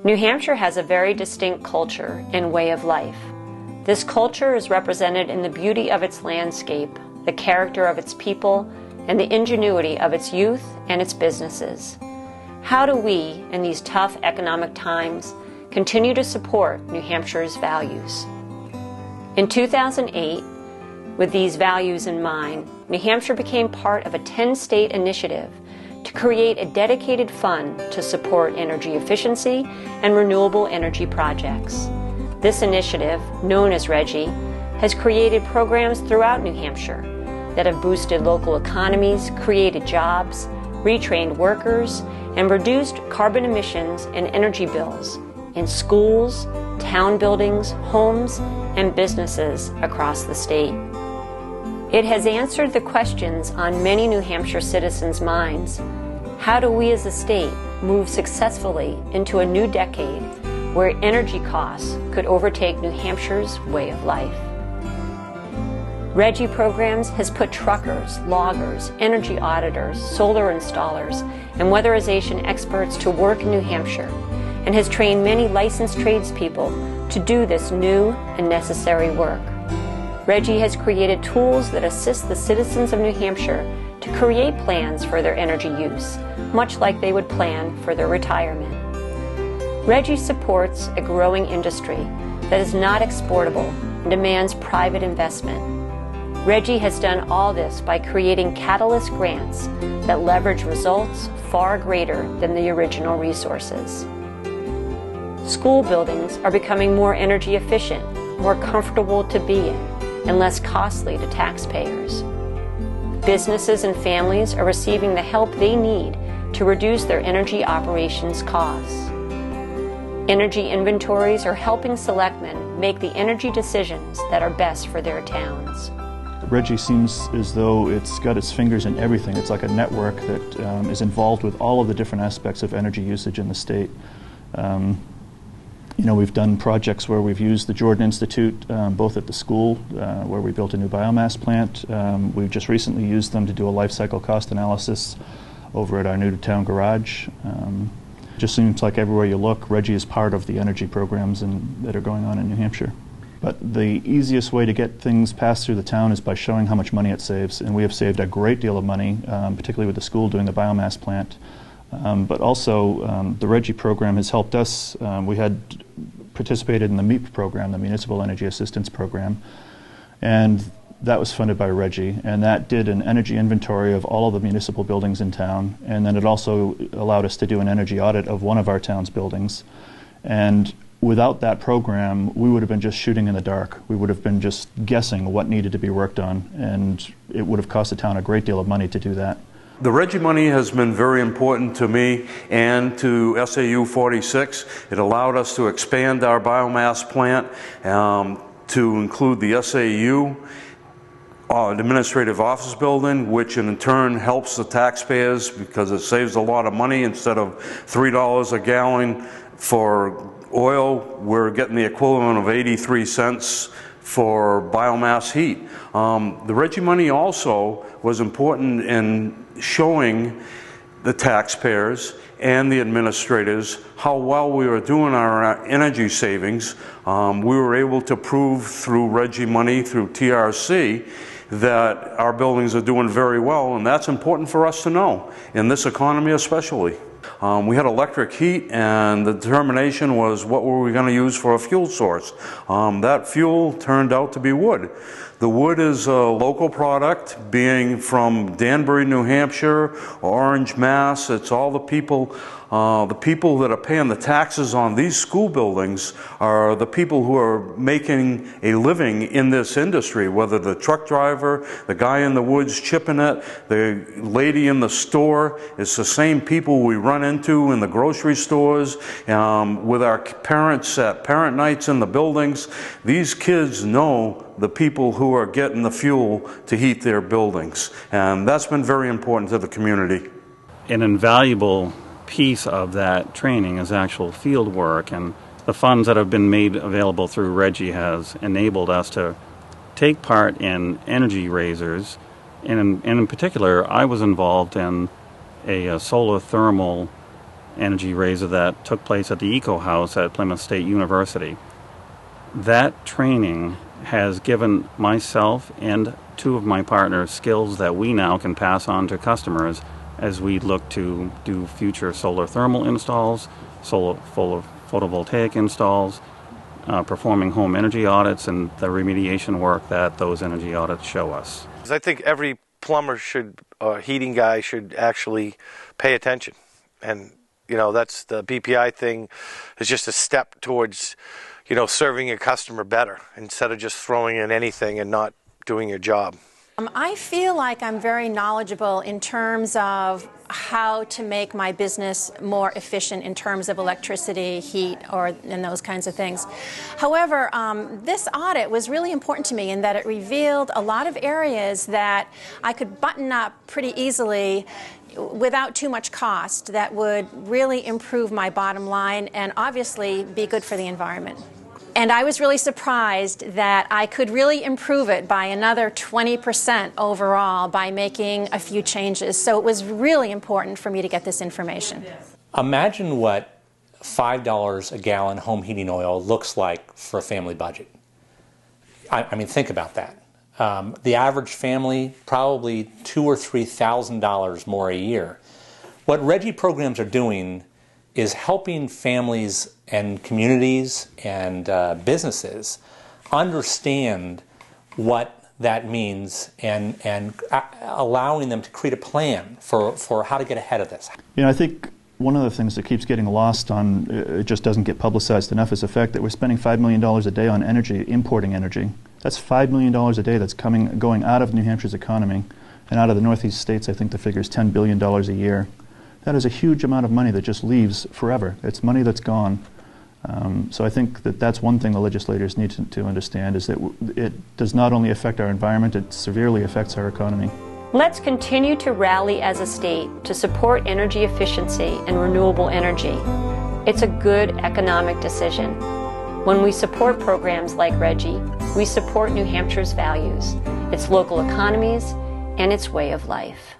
New Hampshire has a very distinct culture and way of life. This culture is represented in the beauty of its landscape, the character of its people, and the ingenuity of its youth and its businesses. How do we, in these tough economic times, continue to support New Hampshire's values? In 2008, with these values in mind, New Hampshire became part of a 10-state initiative to create a dedicated fund to support energy efficiency and renewable energy projects. This initiative, known as Rggi, has created programs throughout New Hampshire that have boosted local economies, created jobs, retrained workers, and reduced carbon emissions and energy bills in schools, town buildings, homes, and businesses across the state. It has answered the questions on many New Hampshire citizens' minds. How do we as a state move successfully into a new decade where energy costs could overtake New Hampshire's way of life? Rggi Programs has put truckers, loggers, energy auditors, solar installers, and weatherization experts to work in New Hampshire and has trained many licensed tradespeople to do this new and necessary work. Rggi has created tools that assist the citizens of New Hampshire to create plans for their energy use, much like they would plan for their retirement. Rggi supports a growing industry that is not exportable and demands private investment. Rggi has done all this by creating catalyst grants that leverage results far greater than the original resources. School buildings are becoming more energy efficient, more comfortable to be in, and less costly to taxpayers. Businesses and families are receiving the help they need to reduce their energy operations costs. Energy inventories are helping selectmen make the energy decisions that are best for their towns. Rggi seems as though it's got its fingers in everything. It's like a network that is involved with all of the different aspects of energy usage in the state. We've done projects where we've used the Jordan Institute, both at the school, where we built a new biomass plant. We've just recently used them to do a life cycle cost analysis over at our new town garage. Just seems like everywhere you look, Rggi is part of the energy programs that are going on in New Hampshire. But the easiest way to get things passed through the town is by showing how much money it saves, and we have saved a great deal of money, particularly with the school doing the biomass plant. But also, the Rggi program has helped us. We had participated in the MEAP program, the Municipal Energy Assistance Program, and that was funded by Rggi, and that did an energy inventory of all of the municipal buildings in town, and then it also allowed us to do an energy audit of one of our town's buildings. And without that program, we would have been just shooting in the dark. We would have been just guessing what needed to be worked on, and it would have cost the town a great deal of money to do that. The Rggi money has been very important to me and to SAU 46. It allowed us to expand our biomass plant to include the SAU administrative office building, which in turn helps the taxpayers because it saves a lot of money. Instead of $3 a gallon for oil, we're getting the equivalent of 83 cents for biomass heat. The Rggi money also was important in showing the taxpayers and the administrators how well we were doing our energy savings. We were able to prove through Rggi money, through TRC, that our buildings are doing very well, and that's important for us to know, in this economy especially. We had electric heat, and the determination was what were we going to use for a fuel source. That fuel turned out to be wood. The wood is a local product, being from Danbury, New Hampshire, Orange, Mass. It's all the people that are paying the taxes on these school buildings are the people who are making a living in this industry, whether the truck driver, the guy in the woods chipping it, the lady in the store. It's the same people we run into in the grocery stores, with our parents at parent nights in the buildings. These kids know the people who are getting the fuel to heat their buildings, and that's been very important to the community. An invaluable piece of that training is actual field work, and the funds that have been made available through Rggi has enabled us to take part in energy raisers, and in particular I was involved in a solar thermal energy raiser that took place at the Eco House at Plymouth State University. That training has given myself and two of my partners skills that we now can pass on to customers as we look to do future solar thermal installs, solar photovoltaic installs, performing home energy audits, and the remediation work that those energy audits show us. I think every plumber should, or heating guy should actually pay attention. And, you know, that's the BPI thing is just a step towards, you know, serving your customer better instead of just throwing in anything and not doing your job. I feel like I'm very knowledgeable in terms of how to make my business more efficient in terms of electricity, heat, and those kinds of things. However, this audit was really important to me in that it revealed a lot of areas that I could button up pretty easily without too much cost that would really improve my bottom line and obviously be good for the environment. And I was really surprised that I could really improve it by another 20% overall by making a few changes. So it was really important for me to get this information. Imagine what $5 a gallon home heating oil looks like for a family budget. I mean, think about that. The average family, probably $2,000 or $3,000 more a year. What Rggi programs are doing is helping families and communities and businesses understand what that means and allowing them to create a plan for how to get ahead of this. You know, I think one of the things that keeps getting lost on, it just doesn't get publicized enough, is the fact that we're spending $5 million a day on energy, importing energy. That's $5 million a day that's going out of New Hampshire's economy, and out of the Northeast states I think the figure is $10 billion a year. That is a huge amount of money that just leaves forever. It's money that's gone. So I think that that's one thing the legislators need to understand, is that it does not only affect our environment, it severely affects our economy. Let's continue to rally as a state to support energy efficiency and renewable energy. It's a good economic decision. When we support programs like Rggi, we support New Hampshire's values, its local economies, and its way of life.